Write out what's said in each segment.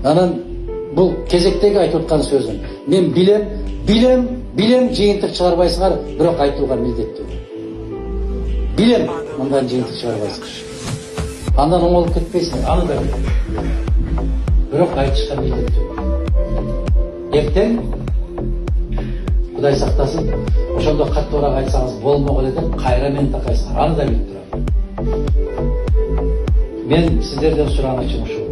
Анан бул кезектеги айтып аткан сөзүм. Мен билем жыйынтык чыгарбайсыңар, бирок айтууга милдеттүү. Билем мындан жыйынтык чыгарбайсыңар. Андан оңолуп кетпейсиңер, аны да билем. Бирок айтышка милдеттүү. Эртең Кудай сактасын, ошондо каттуураак айтсаңыз болмок эле деп кайра мени такайсыңар, аны да билип турам. Мен сиздерден суранычым ушул.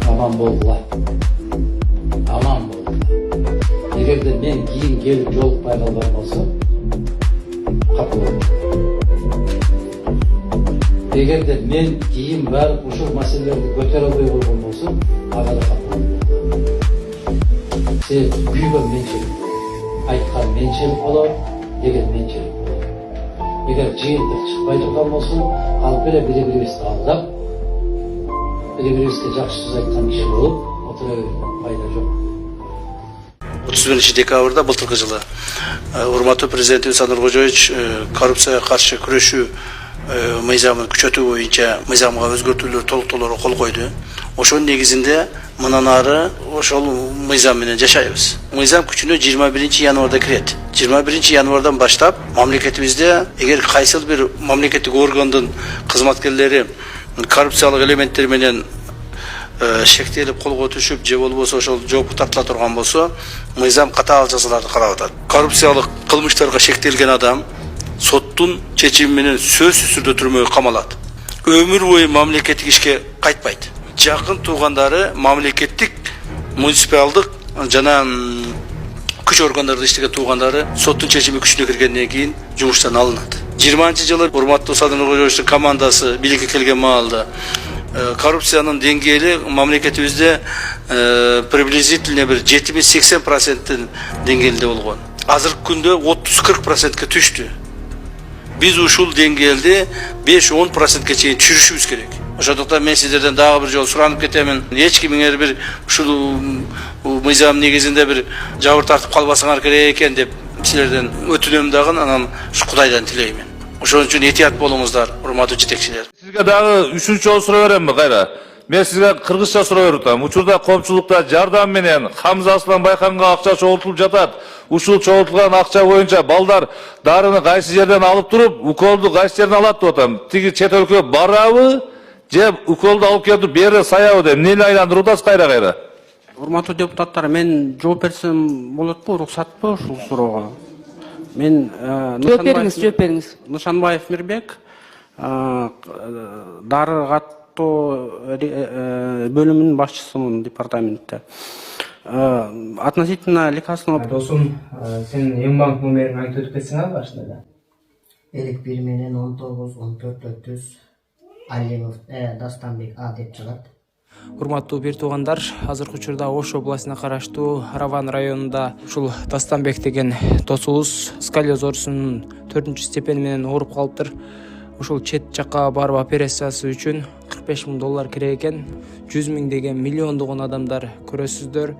Аман болгула. Аман болгула. Эгерде мен кийин келип жолукпай калган болсо, капа болом. Эгерде мен кийин барып ушул маселелерди көтөрө албай койгон болсом, ага да капа болом. Себеби күйгөн менчилик, айткан менчилик болот, деген менчилик болот. Эгер жыйынтык чыкпай турган болсо, калып эле бири-бирибизди алдап, бири-бирибизге жакшы сөз айткан киши болуп, отура берүүнүн пайда жок. 31 декабрда былтыркы жылы урматтуу президентибиз Садыр Кожоевич коррупцияга каршы күрөшүү мыйзамын күчөтүү боюнча мыйзамга өзгөртүүлөр, толуктоолорго кол койду. Ошонун негизинде мындан ары ошол мыйзам менен жашайбыз. Мыйзам күчүнө 21 январда кирет. 21 январдан баштап мамлекетибизде эгер кайсыл бир мамлекеттик органдын кызматкерлери коррупциялык элементтер менен шектелип колго түшүп же болбосо ошол жоопко тартыла турган болсо, мыйзам катаал жазаларды карап атат. Коррупциялык кылмыштарга шектелген адам соттун чечими менен сөзсүз түрдө түрмөгө камалат. Өмүр бою мамлекеттик ишке кайтпайт. Жакын туугандары мамлекеттик, муниципалдык жана күч органдарында иштеген туугандары соттун чечими күчүнө киргенден кийин жумуштан алынат. 20-жылы урматтуу Садыр Кожоевичтин командасы бийликке келген маалда коррупциянын деңгээли мамлекетибизде приблизительно бир 70-80% деңгээлинде болгон. Азыркы күндө 30-40%ке түштү. Биз ушул деңгээлди 5-10%ке чейин түшүрүшүбүз керек. Ошондуктан мен сиздерден дагы бир жолу суранып кетемин. Эч кимиңер бир ушул мыйзам негизинде бир жабыр тартып калбасаңар керек экен деп силерден өтүнөм дагы, анан Кудайдан тилеймин. Ошон үчүн этият болуңуздар, урматтуу жетекчилер. Сизге дагы 3-үнчү жолу сурай беремби кайра? Мен сизге кыргызча сурай берип атам. Учурда коомчулукта жардам менен Хамза Аслан Байканга акча чогултулуп жатат. Ушул чогултулган акча боюнча балдар дарыны кайсы жерден алып туруп, уколду кайсы жерден алат деп атам. Тиги чет өлкөгө барабы, же уколду алып келип бере саябы деп эмнени айландыруудасыз кайра? Урматтуу депутаттар, мен жооп берсем болотпу, уруксатпы ушул суроого? Мен жооп бериңиз. Нышанбаев Мирбек, дары каттоо бөлүмүнүн башчысымын департаментте. Относительно лекарственного... Досум, сен Ембанк номерин айтып өтүп кетсең башында да? 51 менен 19-14 Алимов Дастанбек А деп чыгат. Урматтуу бир туугандар, азыркы учурда Ош областына караштуу Раван районунда ушул Дастанбек деген досубуз сколиоз оорусунун 4-степени менен ооруп калыптыр. Ушул чет жакка барып операциясы үчүн $45,000 керек экен. 100 000 деген миллиондогон адамдар көрөсүздөр.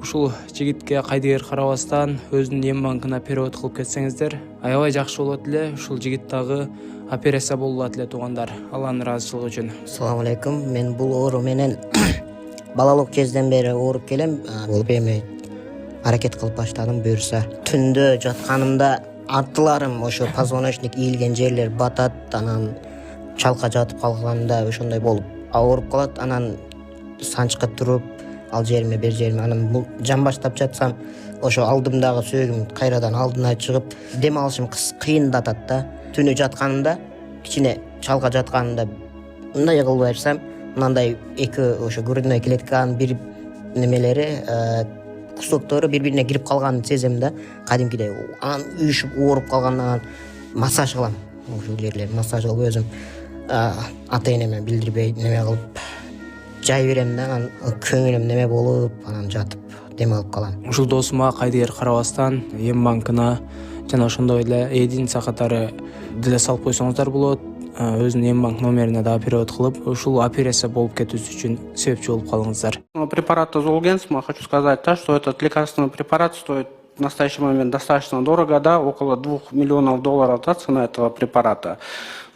Ушул жигитке кайдыгер карабастан өзүнүн эм банкына перевод кылып кетсеңиздер, аябай жакшы болот эле. Ушул жигит дагы операция болот эле туугандар. Алланын ыраазычылыгы үчүн. Assalamu алейкум. Мен бул оору менен балалык кезден бери ооруп келем. Болуп эми аракет кылып баштадым буюрса. Түндө жатканымда артыларым ошо позвоночник ийилген жерлер батат, анан чалка жатып калганда ошондой болуп ооруп калат. Анан санчка туруп ал жериме бер жериме, анан жан баштап жатсам ошо алдымдагы сөөгүм кайрадан алдына чыгып дем алышым кыйындатат да. Түнү жатканымда кичине чалка жатканымда мындай кылып берсем, мындай эки ошо грудной клетканын бир немелери кусоктору бири-бирине кирип калганын сезем да, кадимкидей. Анан үйүшүп ооруп калгандан массаж кылам. Ошол жерлерди массаж кылып өзүм ата-энеме билдирбей неме кылып жай берем да, анан көңүлүм неме болуп, анан жатып дем алып калам. Ушул досума кайдыгер карабастан эм банкына жана ошондой эле единица катары деле салып койсоңуздар болот. Өзүнүн эм банк номерине дагы перевод кылып, ушул операция болуп кетүүсү үчүн себепчи болуп калыңыздар. Препарат Золгенсма, хочу сказать, что этот лекарственный препарат стоит в настоящий момент достаточно дорого, да, около $2 миллионов, да, цена этого препарата.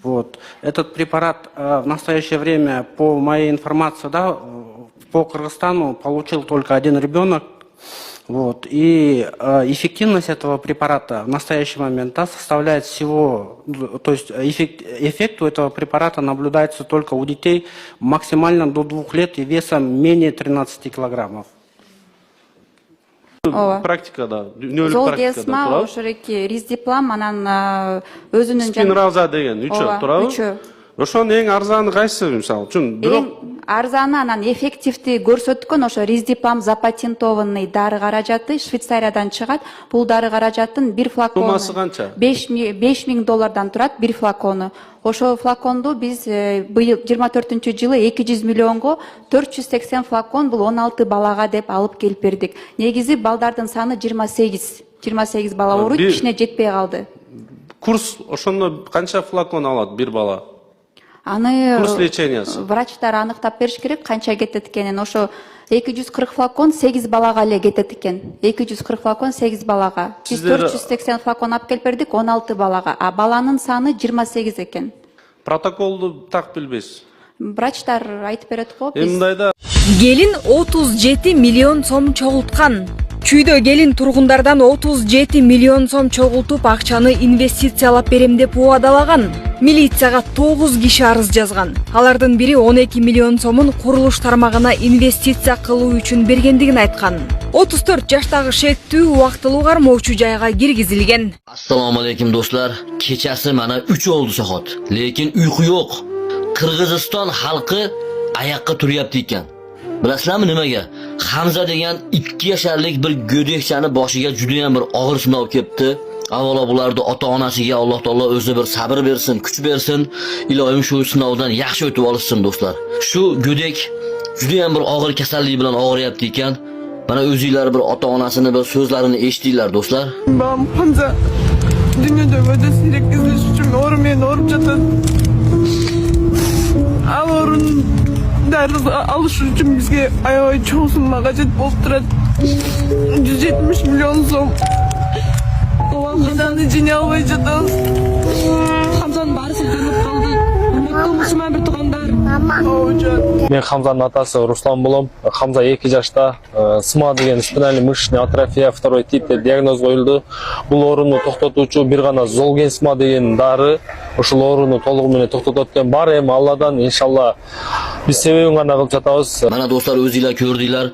Вот. Этот препарат в настоящее время, по моей информации, да, по Кыргызстану получил только один ребенок. Вот. И эффективность этого препарата в настоящий момент, да, составляет всего, то есть эффект у этого препарата наблюдается только у детей максимально до 2 лет и весом менее 13 килограммов. Практикада, Зол үнөлүк кесма практикада ошореки риздиплам анан өзүнүн спинраза деген үчөө туурабы? үчөө. Ошонун эң арзаны кайсы мисалы үчүн? Бирок Эң арзаны анан эффективди көрсөткөн ошо риздиплам запатентованный дары каражаты Швейцариядан чыгат. Бул дары каражаттын бир флакону Суммасы канча? $5000 турат бир флакону. Ошо флаконду биз быйыл 24-жылы 200 миллионго 480 флакон бул 16 балага деп алып келип бердик. Негизи балдардын саны 28 бала ооруйт, кичине жетпей калды. курс ошондо канча флакон алат бир бала? Аны Курс лечениясы. врачтар аныктап бериш керек канча кетет экенин. Ошо 240 флакон 8 балага эле кетет экен. 240 флакон 8 балага. Биз 480 флакон алып келип бердик 16 балага. А баланын саны 28 экен. Протоколду так билбейсиз. Врачтар айтып берет го. Эми мындайда Gelin 37 milyon so'm çoğultkan. Чүйдө келин тургундардан 37 миллион сом чогултуп акчаны инвестициялап берем деп убадалаган. Милицияга 9 киши арыз жазган. Алардын бири 12 миллион сомун курулуш тармагына инвестиция кылуу үчүн бергендигин айткан. 34 жаштагы шектүү убактылуу кармоочу жайга киргизилген. Assalomu alaykum do'stlar. Kechasi mana 3 oldu soat. Lekin uyqu yo'q. Qirg'iziston xalqi oyoqqa turyapti ekan. Bilasizlarmi nimaga? Hamza degan 2 yasharlik bir go'dekchani boshiga juda ham bir og'ir sinov kelibdi. Avvalo bularni ota-onasiga Alloh taolo o'zi bir sabr bersin, kuch bersin. Iloyim shu sinovdan yaxshi o'tib olsin do'stlar. Shu go'dek juda ham bir og'ir kasallik bilan og'riyapti ekan. Mana o'zingizlar bir ota-onasini bir so'zlarini eshitdinglar do'stlar. Babam Hamza dünyada ödesi sirek izleyiş için meni orup жатат. Al orun dərli alış üçün bizge ayağı çoğusunma qacet bolup durat. 170 milyon som. Hamza'nın içine almay жатабыз. Hamza'nın barısı dönüp kaldı. Umutluğumuzuma bir tuğandar. Мен Хамзанын атасы Руслан болом. Хамза 2 жашта СМА деген спинальный мышечный атрофия второй тип деп диагноз коюлду. Бул ооруну токтотуучу бир гана Золгенсма деген дары ушул ооруну толугу менен токтотот экен. Бар эми Алладан иншалла биз себебин гана кылып жатабыз. Mana do'stlar o'zingizlar ko'rdinglar.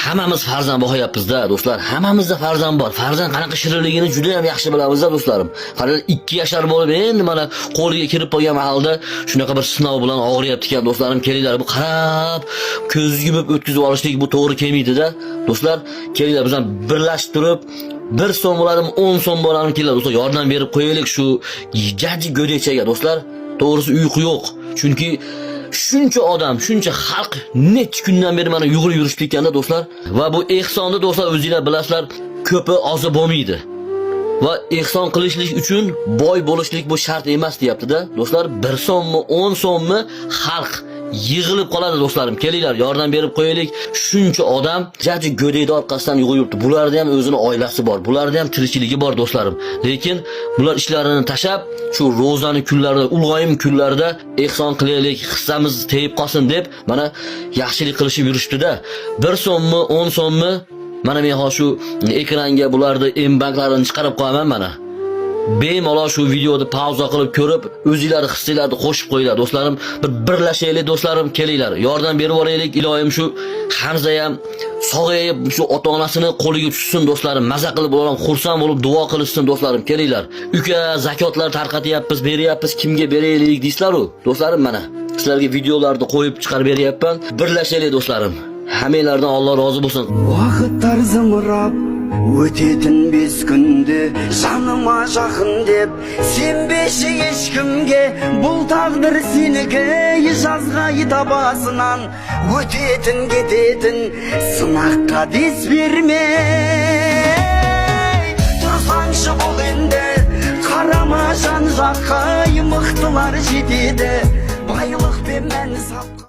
Hammamiz farzand boqyapmiz-da do'stlar. Hammamizda farzand bor. Farzand qanaqa shirinligini juda ham yaxshi bilamiz-da do'stlarim. Qarang 2 yashar bo'lib endi mana qo'liga kirib qolgan mahalda shunaqa bir sinov bilan og'riyapti ekan do'stlarim. Kelinglar, bu qarab ko'z yumib o'tkazib olishlik bu to'g'ri kelmaydi-da. Do'stlar, kelinglar bizdan birlashib turib 1 so'm bo'ladimi, 10 so'm bo'ladimi kelinglar do'stlar, yordam berib qo'yaylik shu jaji go'dekchaga do'stlar. To'g'risi uyqu yo'q. Chunki shuncha odam, shuncha xalq necha kundan beri mana yugurib yurishdi ekanda do'stlar. Va bu ehsonni do'stlar o'zingizlar bilasizlar, ko'pi ozi bo'lmaydi. Va ehson qilishlik uchun boy bo'lishlik bu shart emas deyapti-da. Do'stlar, 1 so'mmi, 10 so'mmi xalq yig'ilib qoladi do'stlarim. Kelinglar, yordam berib qo'yaylik. Shuncha odam jaji go'dakda orqasidan yuguribdi. Bularda ham o'zini oilasi bor. Bularda ham tirikchiligi bor do'stlarim. Lekin bular ishlarini tashab, shu ro'zani kunlarida, ulg'ayim kunlarida ehson qilaylik, hissamiz tegib qolsin deb mana yaxshilik qilishib yurishdi-da. 1 so'mmi, 10 so'mmi? Mana men hozir shu ekranga bularni M-banklarini chiqarib qo'yaman mana. Bemalol shu videoni pauza qilib ko'rib, o'zingizlar hissinglarni qo'shib qo'yinglar do'stlarim. Birlashaylik do'stlarim, kelinglar. Yordam berib olaylik. Iloyim shu Hamza ham sog'ayib shu ota-onasini qo'liga tushsin do'stlarim. Maza qilib ularni xursand bo'lib duo qilishsin do'stlarim. Kelinglar. Uka zakotlar tarqatyapmiz, beryapmiz, kimga beraylik deysizlar-ku. Do'stlarim mana sizlarga videolarni qo'yib chiqarib beryapman. Birlashaylik do'stlarim. Hammanglardan Alloh rozi bo'lsin. Vaqtlar zımırab ötetin biz günde canıma жақын деп сенбеші ешкімге бұл тағдыр сенікі жазғай табасынан өтетін кететін сынаққа дес бермей тұрсаңшы бұл енді қарама жан жаққа мықтылар жетеді байлық пен мән